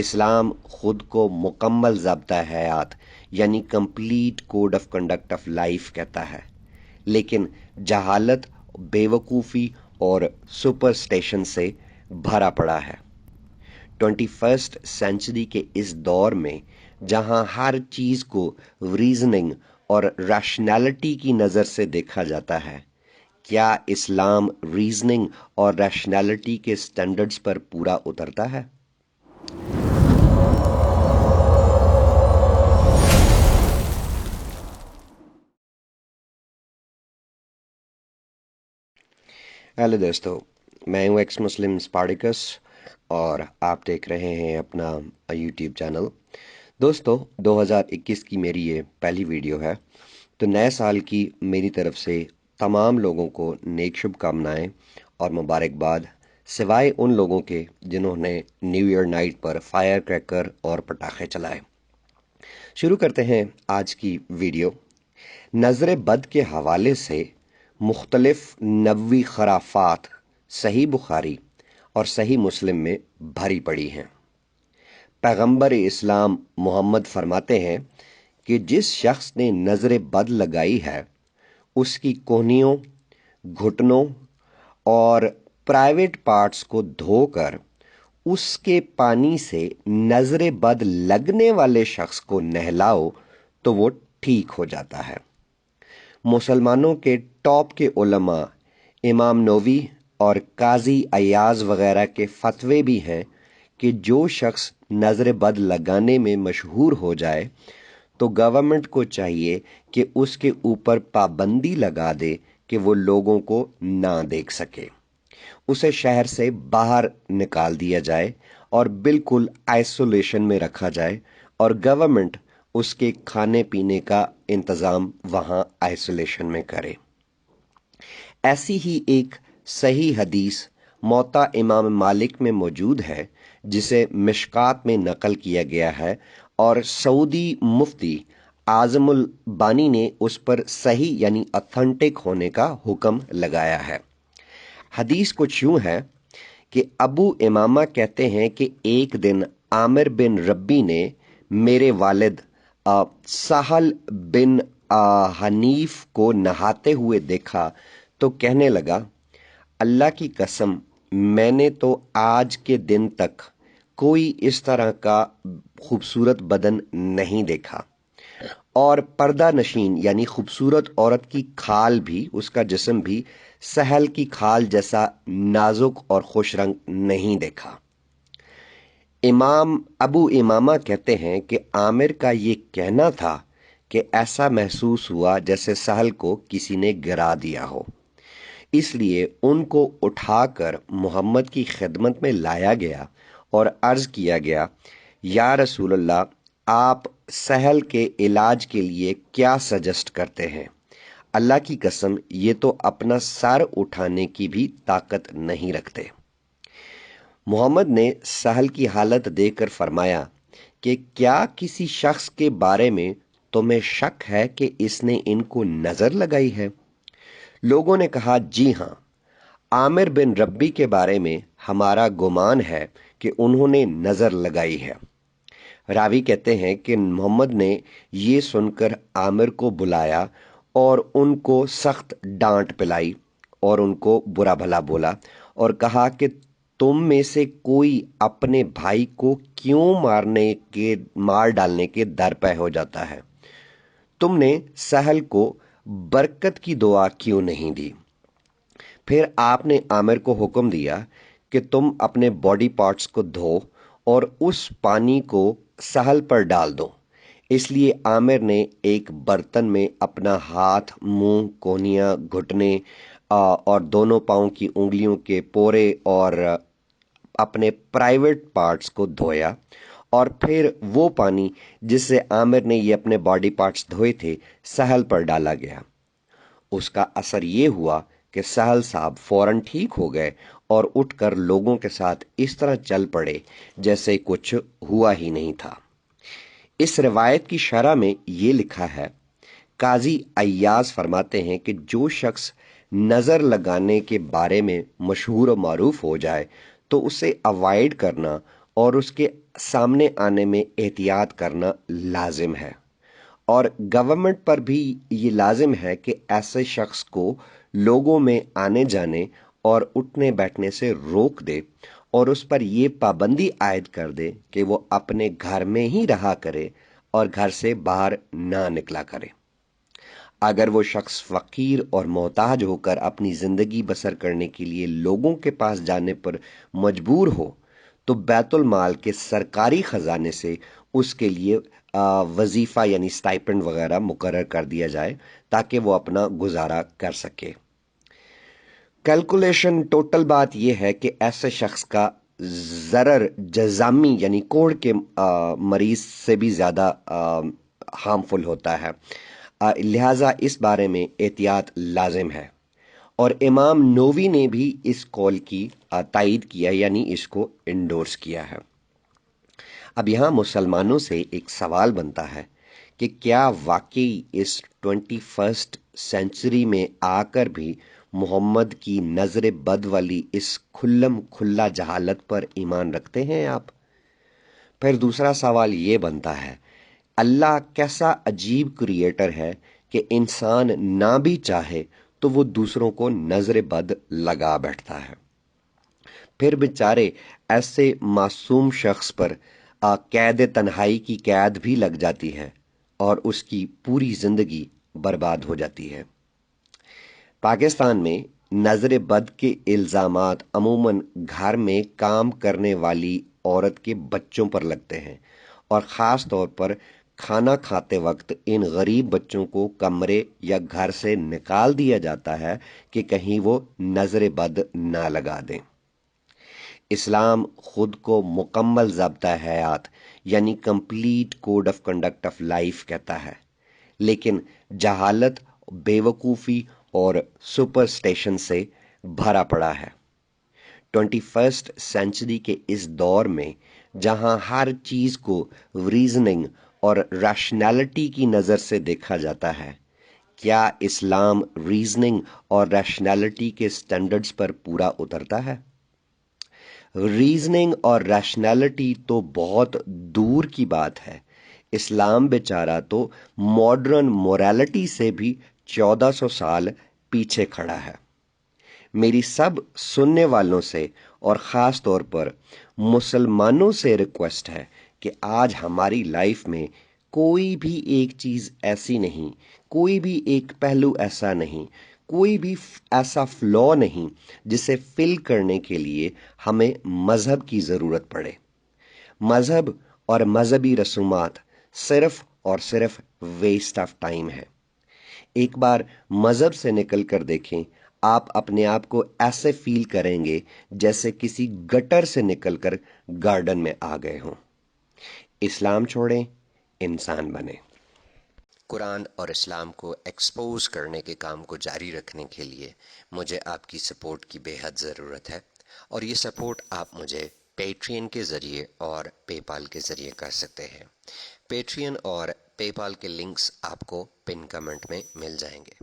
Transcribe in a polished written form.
اسلام خود کو مکمل ضابطہ حیات یعنی complete code of conduct of life کہتا ہے، لیکن جہالت، بے وقوفی اور سپرسٹیشن سے بھرا پڑا ہے۔ 21 سینچری کے اس دور میں جہاں ہر چیز کو ریزننگ اور ریشنالٹی کی نظر سے دیکھا جاتا ہے، کیا اسلام ریزننگ اور ریشنالٹی کے سٹینڈرڈز پر پورا اترتا ہے؟ ہیلو دوستو، میں ہوں ایکس مسلم اسپارٹیکس اور آپ دیکھ رہے ہیں اپنا یوٹیوب چینل۔ دوستو، 2021 کی میری یہ پہلی ویڈیو ہے، تو نئے سال کی میری طرف سے تمام لوگوں کو نیک شبھ کامنائیں اور مبارکباد، سوائے ان لوگوں کے جنہوں نے نیو ایئر نائٹ پر فائر کریکر اور پٹاخے چلائے۔ شروع کرتے ہیں آج کی ویڈیو۔ نظر بد کے حوالے سے مختلف نبوی خرافات صحیح بخاری اور صحیح مسلم میں بھری پڑی ہیں۔ پیغمبر اسلام محمد فرماتے ہیں کہ جس شخص نے نظر بد لگائی ہے، اس کی کونیوں، گھٹنوں اور پرائیویٹ پارٹس کو دھو کر اس کے پانی سے نظر بد لگنے والے شخص کو نہلاؤ تو وہ ٹھیک ہو جاتا ہے۔ مسلمانوں کے ٹاپ کے علماء امام نووی اور قاضی ایاز وغیرہ کے فتوے بھی ہیں کہ جو شخص نظر بد لگانے میں مشہور ہو جائے تو گورنمنٹ کو چاہیے کہ اس کے اوپر پابندی لگا دے کہ وہ لوگوں کو نہ دیکھ سکے، اسے شہر سے باہر نکال دیا جائے اور بالکل آئسولیشن میں رکھا جائے، اور گورنمنٹ اس کے کھانے پینے کا انتظام وہاں آئسولیشن میں کرے۔ ایسی ہی ایک صحیح حدیث موطا امام مالک میں موجود ہے، جسے مشکات میں نقل کیا گیا ہے، اور سعودی مفتی اعظم البانی نے اس پر صحیح یعنی اتھینٹک ہونے کا حکم لگایا ہے۔ حدیث کچھ یوں ہے کہ ابو امامہ کہتے ہیں کہ ایک دن عامر بن ربی نے میرے والد سہل بن حنیف کو نہاتے ہوئے دیکھا تو کہنے لگا، اللہ کی قسم میں نے تو آج کے دن تک کوئی اس طرح کا خوبصورت بدن نہیں دیکھا، اور پردہ نشین یعنی خوبصورت عورت کی کھال بھی، اس کا جسم بھی سہل کی کھال جیسا نازک اور خوش رنگ نہیں دیکھا۔ امام ابو امامہ کہتے ہیں کہ عامر کا یہ کہنا تھا کہ ایسا محسوس ہوا جیسے سہل کو کسی نے گرا دیا ہو، اس لیے ان کو اٹھا کر محمد کی خدمت میں لایا گیا اور عرض کیا گیا، یا رسول اللہ، آپ سہل کے علاج کے لیے کیا سجسٹ کرتے ہیں؟ اللہ کی قسم یہ تو اپنا سر اٹھانے کی بھی طاقت نہیں رکھتے۔ محمد نے سہل کی حالت دیکھ کر فرمایا کہ کیا کسی شخص کے بارے میں تمہیں شک ہے کہ اس نے ان کو نظر لگائی ہے؟ لوگوں نے کہا، جی ہاں، عامر بن ربی کے بارے میں ہمارا گمان ہے کہ انہوں نے نظر لگائی ہے۔ راوی کہتے ہیں کہ محمد نے یہ سن کر عامر کو بلایا اور ان کو سخت ڈانٹ پلائی اور ان کو برا بھلا بولا اور کہا کہ تم میں سے کوئی اپنے بھائی کو کیوں مار ڈالنے کے درپے ہو جاتا ہے؟ تم نے سہل کو برکت کی دعا کیوں نہیں دی؟ پھر آپ نے عامر کو حکم دیا کہ تم اپنے باڈی پارٹس کو دھو اور اس پانی کو سہل پر ڈال دو۔ اس لیے عامر نے ایک برتن میں اپنا ہاتھ، منہ، کونیاں، گھٹنے اور دونوں پاؤں کی انگلیوں کے پورے اور اپنے پرائیویٹ پارٹس کو دھویا، اور پھر وہ پانی جس سے عامر نے یہ اپنے باڈی پارٹس دھوئے تھے سہل پر ڈالا گیا۔ اس کا اثر یہ ہوا کہ سہل صاحب فوراً ٹھیک ہو گئے اور اٹھ کر لوگوں کے ساتھ اس طرح چل پڑے جیسے کچھ ہوا ہی نہیں تھا۔ اس روایت کی شرح میں یہ لکھا ہے، قاضی ایاز فرماتے ہیں کہ جو شخص نظر لگانے کے بارے میں مشہور و معروف ہو جائے تو اسے اوائڈ کرنا اور اس کے سامنے آنے میں احتیاط کرنا لازم ہے، اور گورنمنٹ پر بھی یہ لازم ہے کہ ایسے شخص کو لوگوں میں آنے جانے اور اٹھنے بیٹھنے سے روک دے، اور اس پر یہ پابندی عائد کر دے کہ وہ اپنے گھر میں ہی رہا کرے اور گھر سے باہر نہ نکلا کرے۔ اگر وہ شخص فقیر اور محتاج ہو کر اپنی زندگی بسر کرنے کے لیے لوگوں کے پاس جانے پر مجبور ہو تو بیت المال کے سرکاری خزانے سے اس کے لیے وظیفہ یعنی سٹائپنڈ وغیرہ مقرر کر دیا جائے تاکہ وہ اپنا گزارا کر سکے۔ کیلکولیشن ٹوٹل بات یہ ہے کہ ایسے شخص کا ضرر جزامی یعنی کوڑ کے مریض سے بھی زیادہ ہارمفل ہوتا ہے، لہٰذا اس بارے میں احتیاط لازم ہے، اور امام نووی نے بھی اس قول کی تائید کیا، یعنی اس کو انڈورس کیا ہے۔ اب یہاں مسلمانوں سے ایک سوال بنتا ہے کہ کیا واقعی اس 21 سینچری میں آ کر بھی محمد کی نظر بد والی اس کھلم کھلا جہالت پر ایمان رکھتے ہیں آپ؟ پھر دوسرا سوال یہ بنتا ہے، اللہ کیسا عجیب کریٹر ہے کہ انسان نہ بھی چاہے تو وہ دوسروں کو نظر بد لگا بیٹھتا ہے۔ پھر بیچارے ایسے معصوم شخص پر قید تنہائی کی قید بھی لگ جاتی ہے اور اس کی پوری زندگی برباد ہو جاتی ہے۔ پاکستان میں نظر بد کے الزامات عموماً گھر میں کام کرنے والی عورت کے بچوں پر لگتے ہیں، اور خاص طور پر کھانا کھاتے وقت ان غریب بچوں کو کمرے یا گھر سے نکال دیا جاتا ہے کہ کہیں وہ نظر بد نہ لگا دیں۔ اسلام خود کو مکمل ضابطہ حیات یعنی complete code of conduct of life کہتا ہے، لیکن جہالت، بے وقوفی اور سپرسٹیشن سے بھرا پڑا ہے۔ 21 سینچری کے اس دور میں جہاں ہر چیز کو ریزننگ اور ریشنالٹی کی نظر سے دیکھا جاتا ہے، کیا اسلام ریزننگ اور ریشنالٹی کے سٹینڈرڈز پر پورا اترتا ہے؟ ریزننگ اور ریشنالٹی تو بہت دور کی بات ہے، اسلام بیچارہ تو ماڈرن مورالٹی سے بھی 1400 سال پیچھے کھڑا ہے۔ میری سب سننے والوں سے اور خاص طور پر مسلمانوں سے ریکویسٹ ہے کہ آج ہماری لائف میں کوئی بھی ایک چیز ایسی نہیں، کوئی بھی ایک پہلو ایسا نہیں، کوئی بھی ایسا فلو نہیں جسے فل کرنے کے لیے ہمیں مذہب کی ضرورت پڑے۔ مذہب اور مذہبی رسومات صرف اور صرف ویسٹ آف ٹائم ہے۔ ایک بار مذہب سے نکل کر دیکھیں، آپ اپنے آپ کو ایسے فیل کریں گے جیسے کسی گٹر سے نکل کر گارڈن میں آ گئے ہوں۔ اسلام چھوڑیں، انسان بنیں۔ قرآن اور اسلام کو ایکسپوز کرنے کے کام کو جاری رکھنے کے لیے مجھے آپ کی سپورٹ کی بے حد ضرورت ہے، اور یہ سپورٹ آپ مجھے پیٹرین کے ذریعے اور پے پال کے ذریعے کر سکتے ہیں۔ پیٹرین اور پے پال کے لنکس آپ کو پن کمنٹ میں مل جائیں گے۔